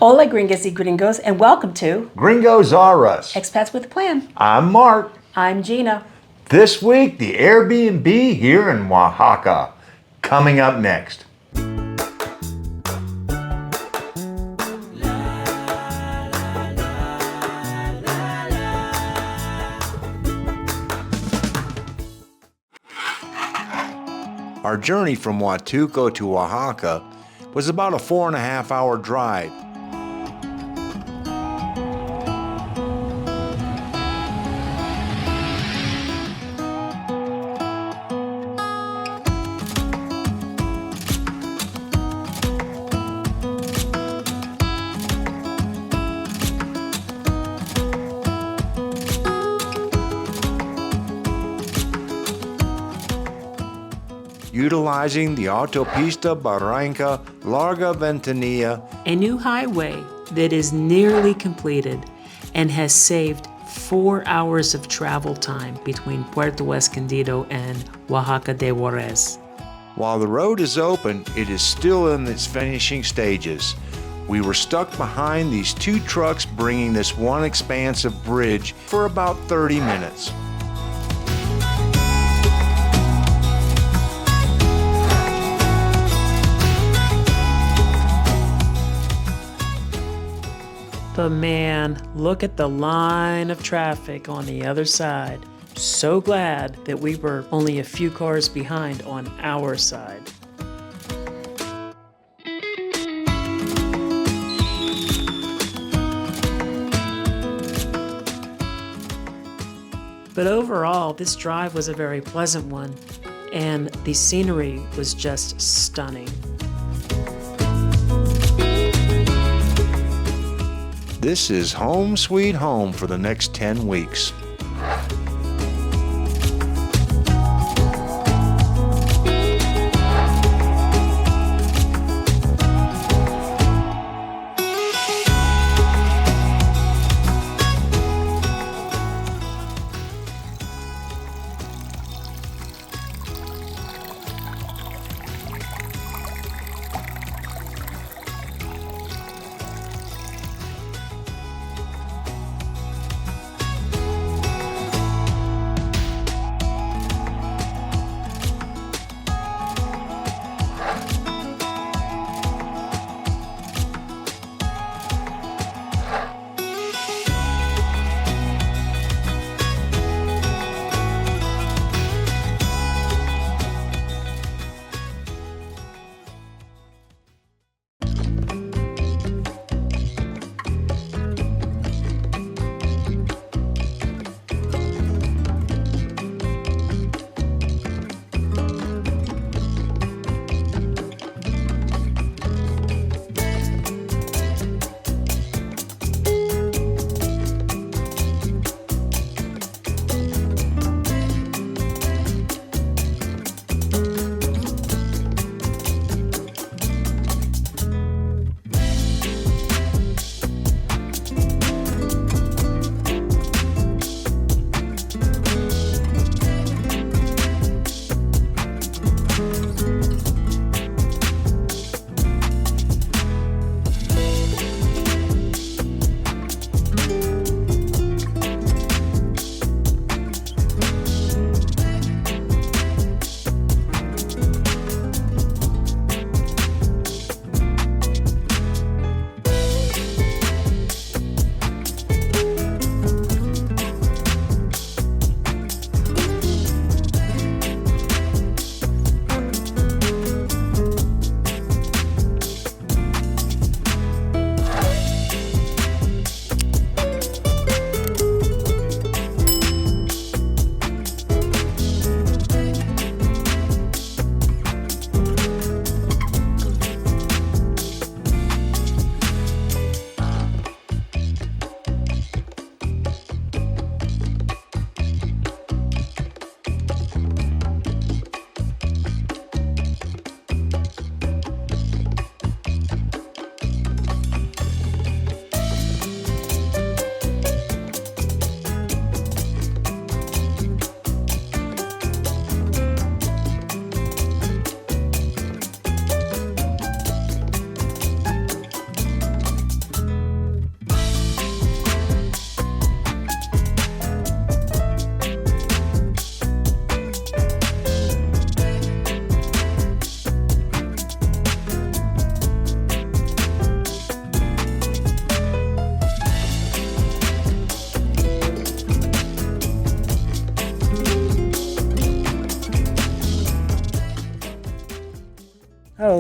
Hola, gringas y gringos, and welcome to Gringos Are Us. Expats with a Plan. I'm Mark. I'm Gina. This week, the Airbnb here in Oaxaca. Coming up next. Our journey from Huatuco to Oaxaca was about a 4.5-hour drive. Utilizing the Autopista Barranca Larga Ventanilla, a new highway that is nearly completed and has saved 4 hours of travel time between Puerto Escondido and Oaxaca de Juarez. While the road is open, it is still in its finishing stages. We were stuck behind these two trucks bringing this one expansive bridge for about 30 minutes. But man, look at the line of traffic on the other side. So glad that we were only a few cars behind on our side. But overall, this drive was a very pleasant one, and the scenery was just stunning. This is home sweet home for the next 10 weeks.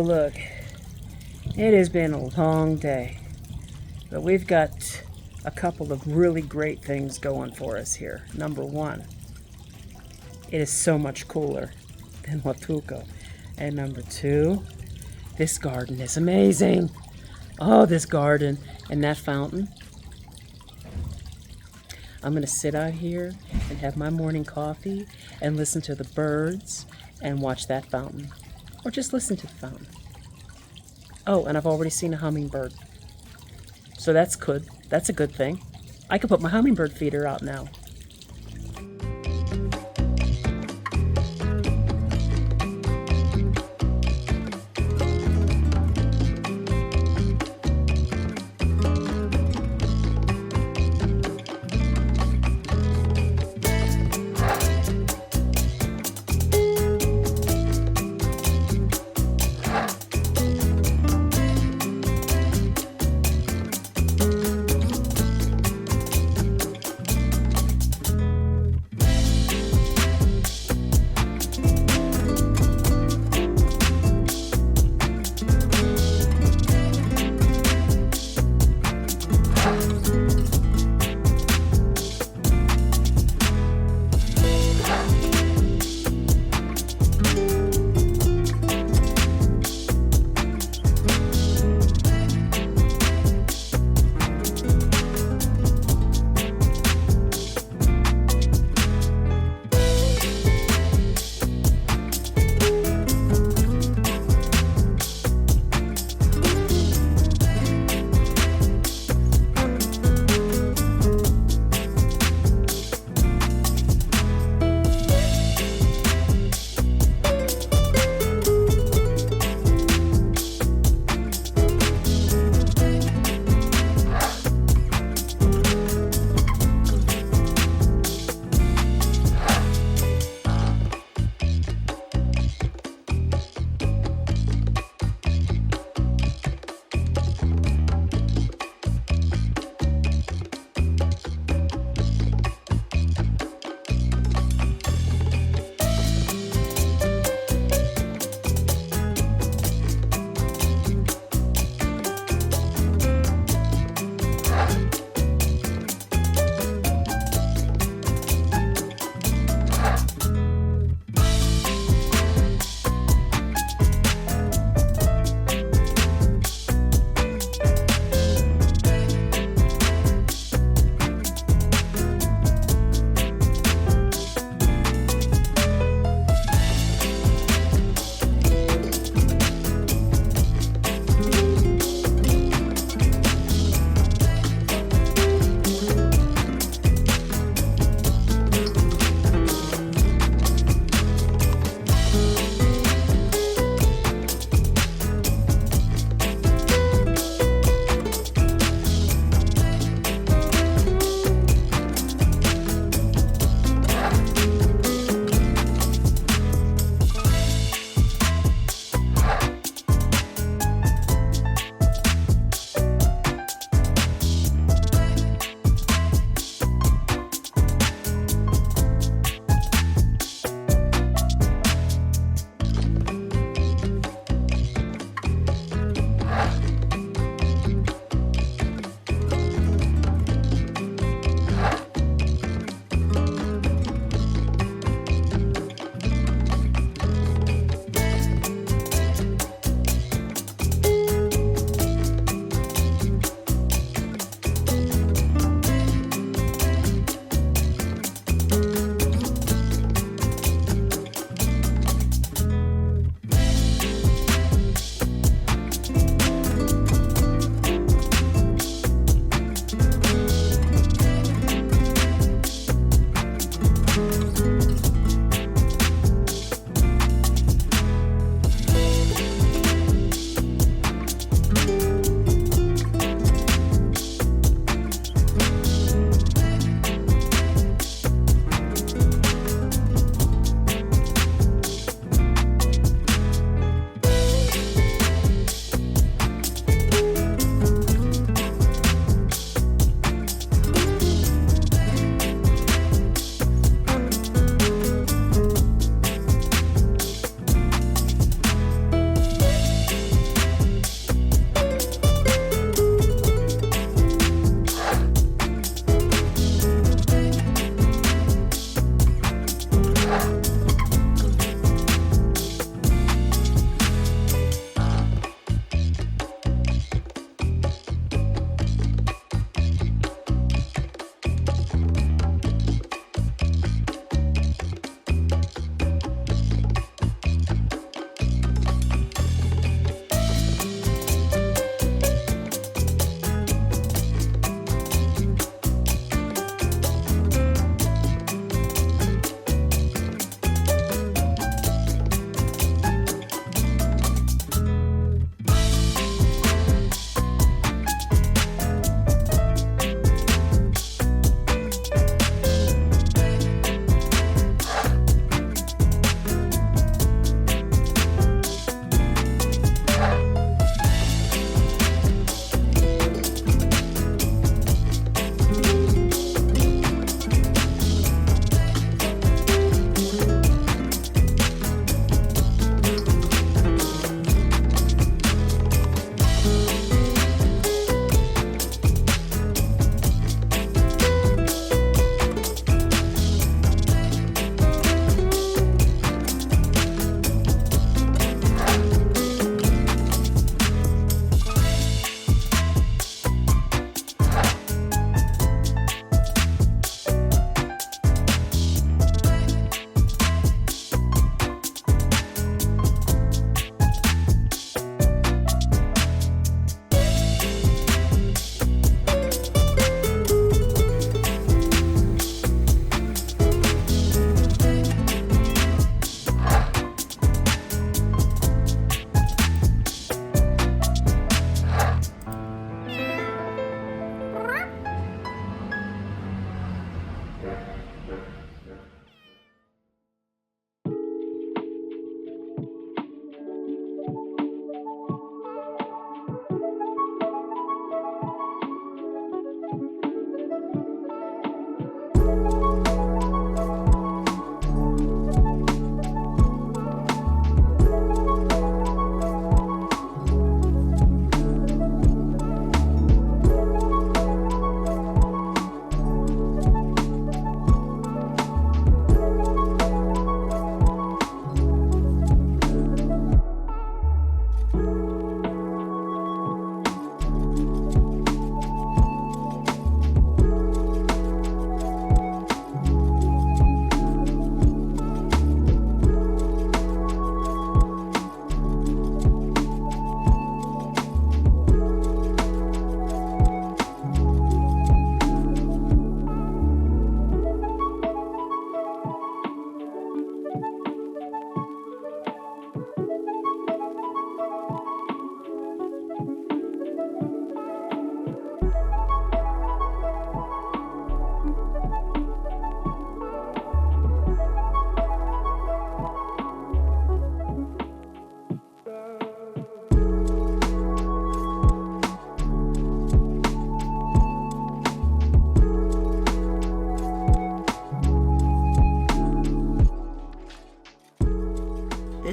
look, it has been a long day, but we've got a couple of really great things going for us here. Number one, it is so much cooler than Huatulco. And number two, this garden is amazing. Oh, this garden and that fountain. I'm going to sit out here and have my morning coffee and listen to the birds and watch that fountain. Or just listen to the fountain. Oh, and I've already seen a hummingbird. So that's good. That's a good thing. I could put my hummingbird feeder out now.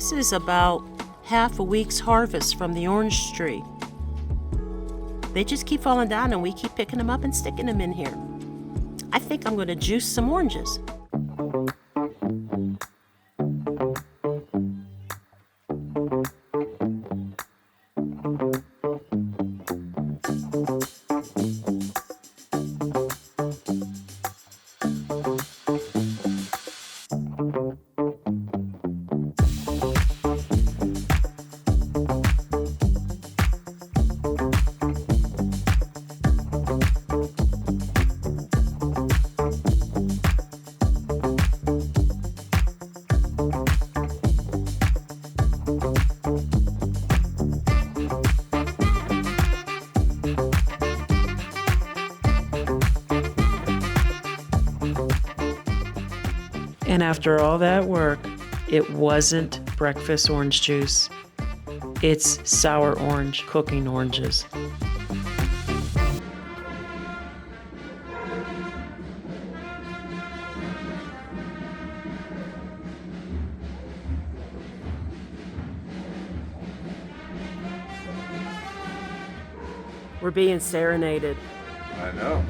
This is about half a week's harvest from the orange tree. They just keep falling down and we keep picking them up and sticking them in here. I think I'm going to juice some oranges. And after all that work, it wasn't breakfast orange juice. It's sour orange cooking oranges. We're being serenaded. I know.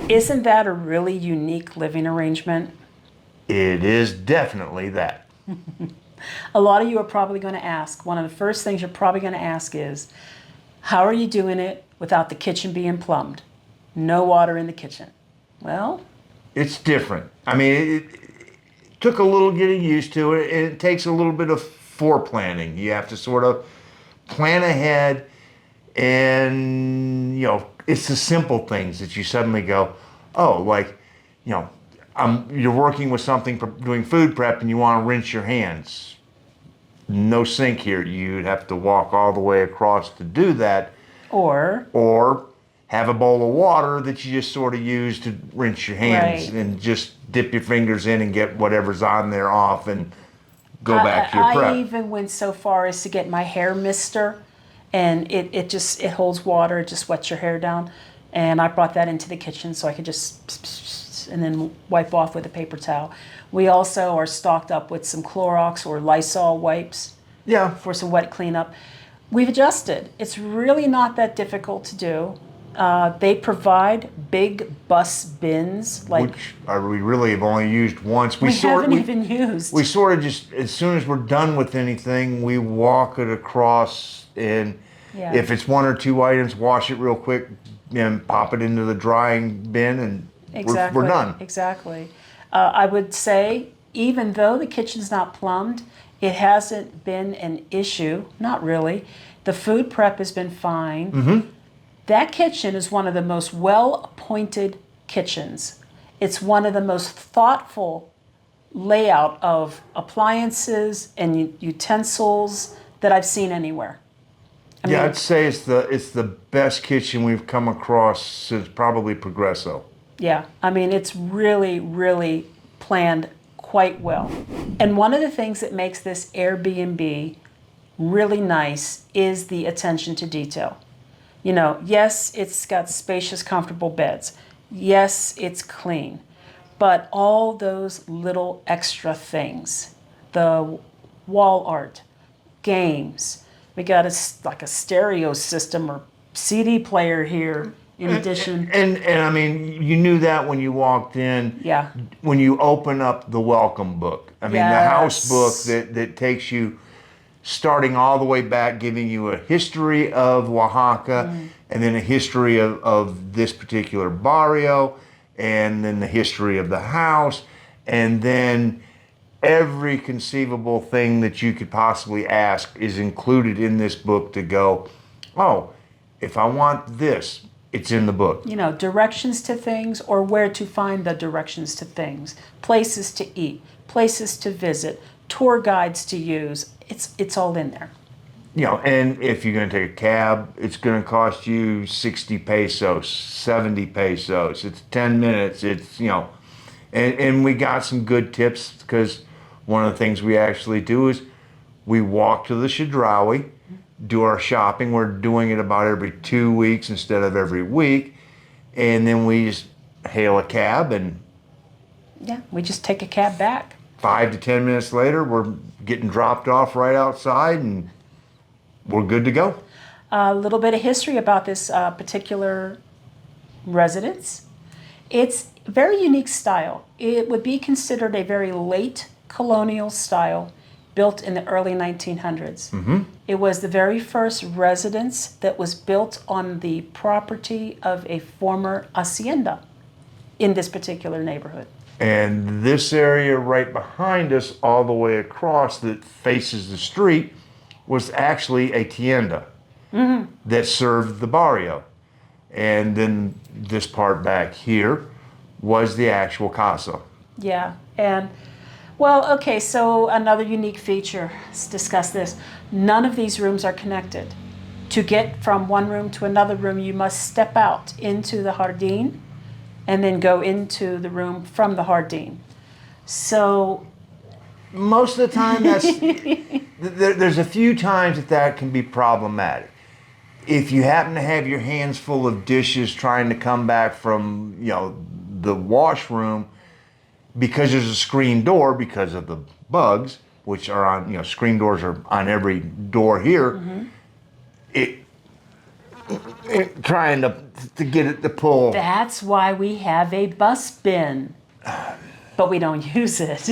Isn't that a really unique living arrangement? It is definitely that. A lot of you are probably going to ask, one of the first things you're probably going to ask is, how are you doing it without the kitchen being plumbed? No water in the kitchen. Well, It's different. I mean, it took a little getting used to it, and it takes a little bit of foreplanning. You have to sort of plan ahead, and it's the simple things that you suddenly go, oh, like, you're working with something for doing food prep, and you want to rinse your hands. No sink here. You'd have to walk all the way across to do that, or have a bowl of water that you just sort of use to rinse your hands, Right. and just dip your fingers in and get whatever's on there off and go back to your prep. I even went so far as to get my hair mister, and it holds water, it just wets your hair down. And I brought that into the kitchen so I could just and then wipe off with a paper towel. We also are stocked up with some Clorox or Lysol wipes Yeah. for some wet cleanup. We've adjusted. It's really not that difficult to do. They provide big bus bins, like Which we really have only used once. we haven't even used. We sort of just, as soon as we're done with anything, we walk it across, and Yeah. if it's one or two items, wash it real quick and pop it into the drying bin, and Exactly. we're done. Exactly. I would say, even though the kitchen's not plumbed, it hasn't been an issue. Not really. The food prep has been fine. Mm-hmm. That kitchen is one of the most well-appointed kitchens. It's one of the most thoughtful layout of appliances and utensils that I've seen anywhere. I Yeah, mean, I'd say it's the best kitchen we've come across since probably Progresso. yeah, I mean, it's really, really planned quite well. And one of the things that makes this Airbnb really nice is the attention to detail. Yes, it's got spacious, comfortable beds. Yes, it's clean. But all those little extra things, the wall art, games, we got like a stereo system or CD player here in addition. And I mean, you knew that when you walked in. Yeah. When you open up the welcome book, I mean, the house book Yes. that takes you starting all the way back, giving you a history of Oaxaca, and then a history of this particular barrio, and then the history of the house, and then every conceivable thing that you could possibly ask is included in this book to go, oh, if I want this, it's in the book. You know, directions to things or where to find the directions to things, places to eat, places to visit, tour guides to use. It's all in there. You know, and if you're going to take a cab, it's going to cost you 60 pesos, 70 pesos. It's 10 minutes. It's, you know, and we got some good tips because one of the things we actually do is we walk to the Chedraui, do our shopping. We're doing it about every 2 weeks instead of every week. And then we just hail a cab, and Yeah, we just take a cab back. 5 to 10 minutes later, we're getting dropped off right outside, and we're good to go. A little bit of history about this particular residence. It's a very unique style. It would be considered a very late colonial style built in the early 1900s. It was the very first residence that was built on the property of a former hacienda in this particular neighborhood. And this area right behind us, all the way across that faces the street, was actually a tienda that served the barrio. And then this part back here was the actual casa. Yeah, and well, okay, so another unique feature, let's discuss this. None of these rooms are connected. To get from one room to another room, you must step out into the jardín and then go into the room from the jardín. So, Most of the time, there's a few times that can be problematic. If you happen to have your hands full of dishes trying to come back from, you know, the washroom, because there's a screen door because of the bugs, which are on, you know, screen doors are on every door here. It trying to get it to pull. that's why we have a bus bin. But we don't use it.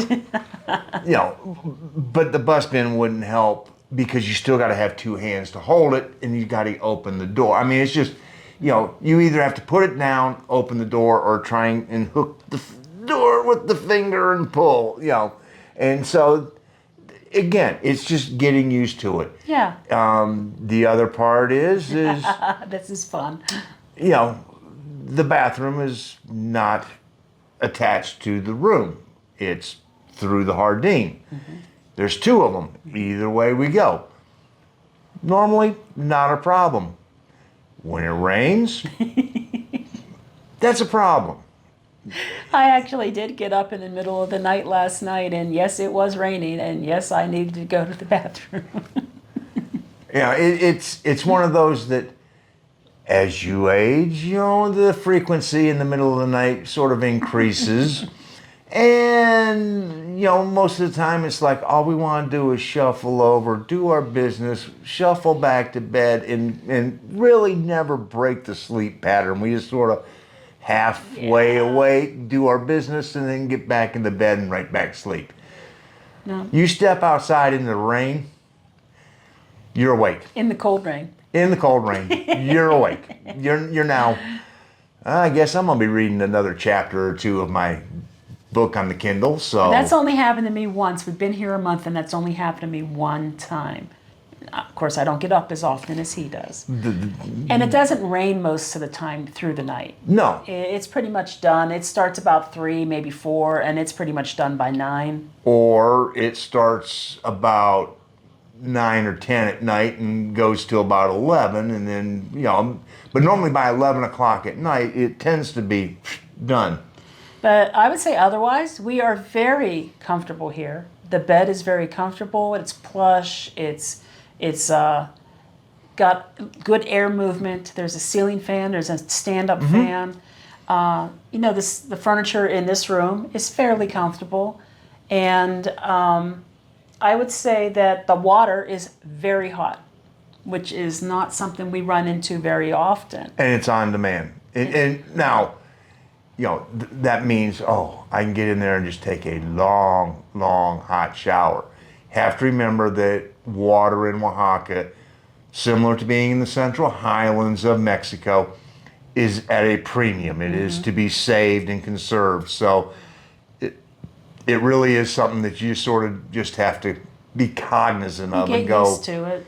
You know, but the bus bin wouldn't help because you still got to have two hands to hold it, and you got to open the door. I mean, it's just, you know, you either have to put it down, open the door, or try and hook the door with the finger and pull, you know. And so, again, it's just getting used to it. Yeah, The other part is this is fun. you know, the bathroom is not attached to the room. It's through the jardín. There's two of them. Either way we go. Normally, not a problem. When it rains, that's a problem. I actually did get up in the middle of the night last night, and yes, it was raining, and yes, I needed to go to the bathroom. Yeah, it's one of those that as you age, you know, the frequency in the middle of the night sort of increases. And, you know, most of the time it's like all we want to do is shuffle over, do our business, shuffle back to bed, and really never break the sleep pattern. We just sort of halfway awake, do our business, and then get back into bed and right back to sleep. No, You step outside in the rain, you're awake. in the cold rain. In the cold rain, you're awake. You're now, I guess I'm going to be reading another chapter or two of my book on the Kindle. So That's only happened to me once. We've been here a month, and that's only happened to me one time. Of course, I don't get up as often as he does. And it doesn't rain most of the time through the night. no, It's pretty much done. It starts about 3, maybe 4, and it's pretty much done by 9. or it starts about 9 or 10 at night and goes till about 11, and then, you know, but normally by 11 o'clock at night, it tends to be done. But I would say otherwise, we are very comfortable here. The bed is very comfortable. It's plush. It's got good air movement. There's a ceiling fan. There's a stand-up fan. The furniture in this room is fairly comfortable, and I would say that the water is very hot, which is not something we run into very often. And it's on demand. And now, that means, I can get in there and just take a long, long hot shower. Have to remember that water in Oaxaca, similar to being in the Central Highlands of Mexico, is at a premium. It is to be saved and conserved. So it really is something that you sort of just have to be cognizant of Get and go, used to it.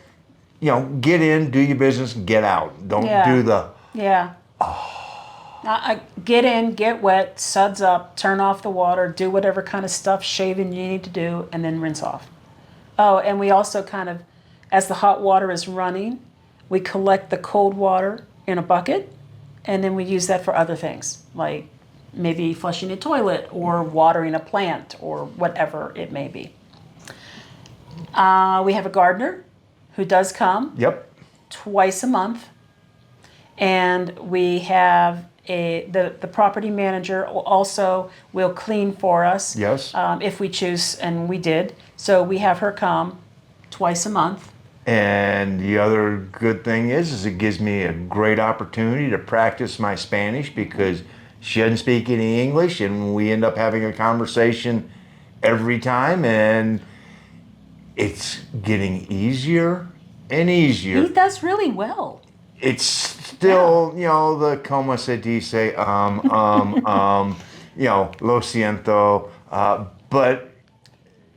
Get in, do your business, get out. Don't do the, Yeah. I get in, get wet, suds up, turn off the water, do whatever kind of stuff, shaving you need to do, and then rinse off. Oh, and we also kind of, as the hot water is running, we collect the cold water in a bucket, and then we use that for other things, like maybe flushing a toilet or watering a plant or whatever it may be. We have a gardener who does come yep. twice a month, and we have the property manager also will clean for us. Yes. If we choose, and we did. So we have her come twice a month. And the other good thing is it gives me a great opportunity to practice my Spanish because she doesn't speak any English, and we end up having a conversation every time, and it's getting easier and easier. He does really well. It's still, the como se dice, lo siento, but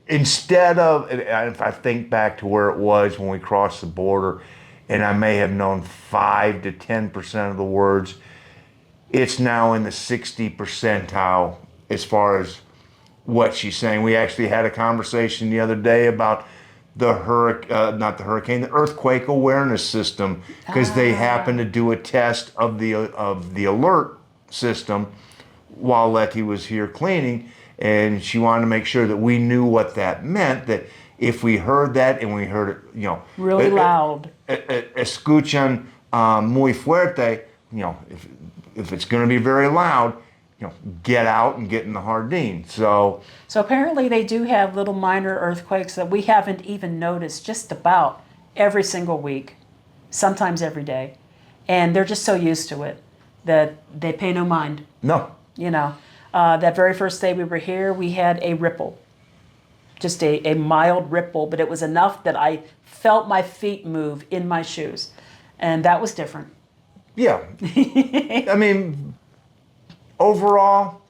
instead of, if I think back to where it was when we crossed the border, and I may have known 5 to 10% of the words, it's now in the 60 percentile as far as what she's saying. We actually had a conversation the other day about the earthquake awareness system, because they happened to do a test of the alert system while Letty was here cleaning, and she wanted to make sure that we knew what that meant, that if we heard that and we heard it, really loud, escuchan muy fuerte, if it's going to be very loud, get out and get in the Jardín. So apparently they do have little minor earthquakes that we haven't even noticed just about every single week, sometimes every day. And they're just so used to it that they pay no mind. No. That very first day we were here, we had a ripple, just a mild ripple, but it was enough that I felt my feet move in my shoes. And that was different. Yeah. I mean, overall,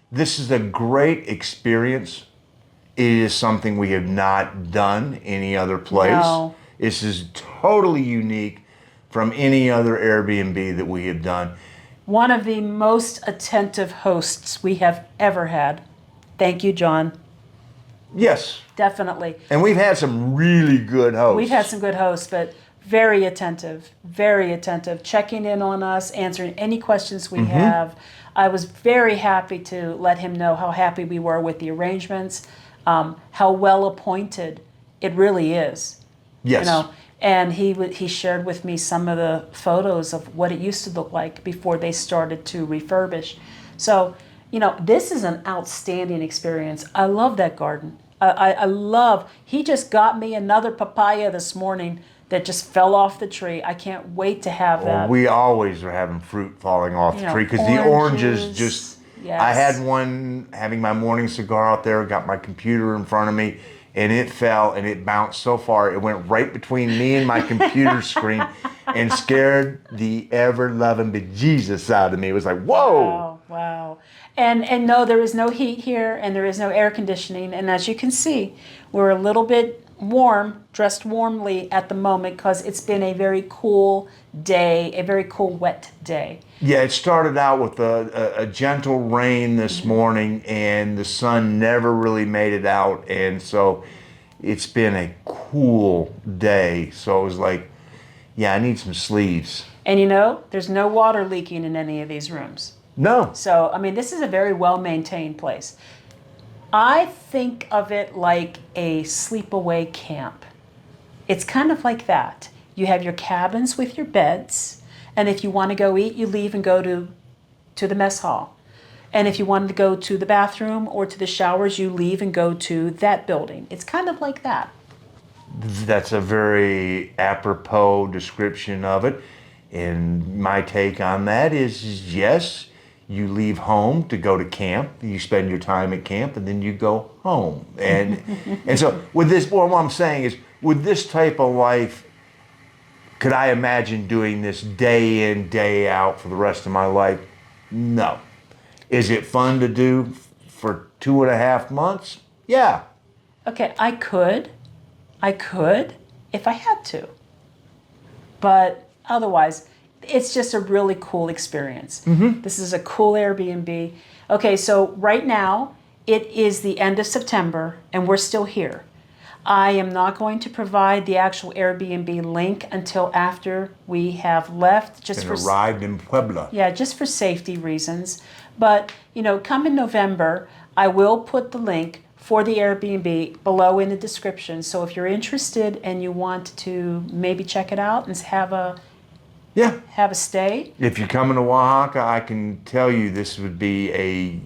this is a great experience. It is something we have not done any other place. No. This is totally unique from any other Airbnb that we have done. One of the most attentive hosts we have ever had. Thank you, John. Yes. Definitely. And we've had some really good hosts. We've had some good hosts, but very attentive, checking in on us, answering any questions we have. I was very happy to let him know how happy we were with the arrangements, how well appointed it really is. Yes. And he shared with me some of the photos of what it used to look like before they started to refurbish. So, this is an outstanding experience. I love that garden. I love, he just got me another papaya this morning that just fell off the tree. I can't wait to have that. We always are having fruit falling off the tree because the oranges just, yes. I had one having my morning cigar out there, got my computer in front of me, and it fell and it bounced so far, it went right between me and my computer screen and scared the ever-loving bejesus out of me. It was like, whoa. Wow. And no, there is no heat here and there is no air conditioning. And as you can see, we're a little bit warm, dressed warmly at the moment because it's been a very cool day, a very cool wet day. Yeah, it started out with a gentle rain this morning, and the sun never really made it out, and so it's been a cool day. So it was like, yeah, I need some sleeves. And there's no water leaking in any of these rooms. No. So, this is a very well-maintained place. I think of it like a sleepaway camp. It's kind of like that. You have your cabins with your beds, and if you want to go eat, you leave and go to to the mess hall. And if you wanted to go to the bathroom or to the showers, you leave and go to that building. It's kind of like that. That's a very apropos description of it. And my take on that is yes, you leave home to go to camp, you spend your time at camp, and then you go home. And so with this, what I'm saying is, with this type of life, could I imagine doing this day in, day out for the rest of my life? No. Is it fun to do for 2.5 months? Yeah. Okay, I could if I had to. But otherwise, it's just a really cool experience. This is a cool Airbnb. Okay, so right now, it is the end of September, and we're still here. I am not going to provide the actual Airbnb link until after we have left, just And for arrived in Puebla. yeah, just for safety reasons. But, come in November, I will put the link for the Airbnb below in the description. So if you're interested and you want to maybe check it out and have a stay. If you're coming to Oaxaca, I can tell you this would be a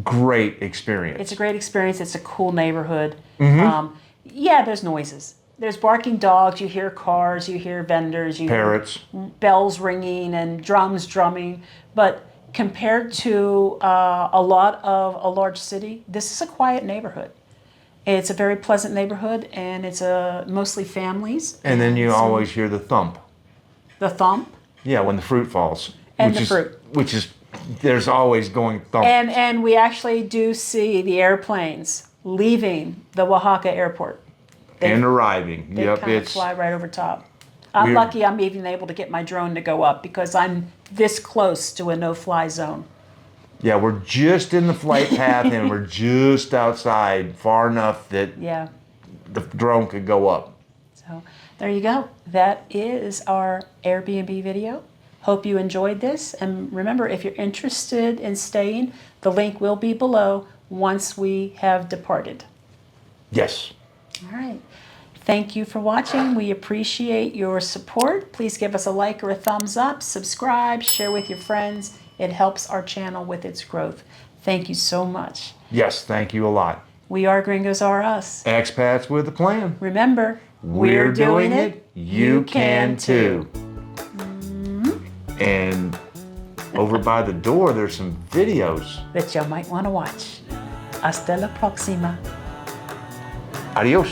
great experience. It's a great experience. It's a cool neighborhood. There's noises. There's barking dogs. You hear cars. You hear vendors. You Parrots. hear bells ringing and drums drumming. But compared to a lot of a large city, this is a quiet neighborhood. It's a very pleasant neighborhood, and it's mostly families. And then you so- always hear the thump. The thump. Yeah, when the fruit falls. And which the is, fruit. Which is, there's always going thump. And we actually do see the airplanes leaving the Oaxaca airport. And arriving. They Yep, kind of it's fly right over top. I'm Weird. lucky I'm even able to get my drone to go up because I'm this close to a no-fly zone. yeah, we're just in the flight path and we're just outside, far enough that Yeah. the drone could go up. So there you go. That is our Airbnb video. Hope you enjoyed this. And remember, if you're interested in staying, the link will be below once we have departed. Yes. All right. Thank you for watching. We appreciate your support. Please give us a like or a thumbs up, subscribe, share with your friends. It helps our channel with its growth. Thank you so much. Yes, thank you a lot. We are Gringos Are Us. Expats with a plan. Remember, We're doing it. You can too. And over by the door, there's some videos. That you might want to watch. Hasta la próxima. Adios.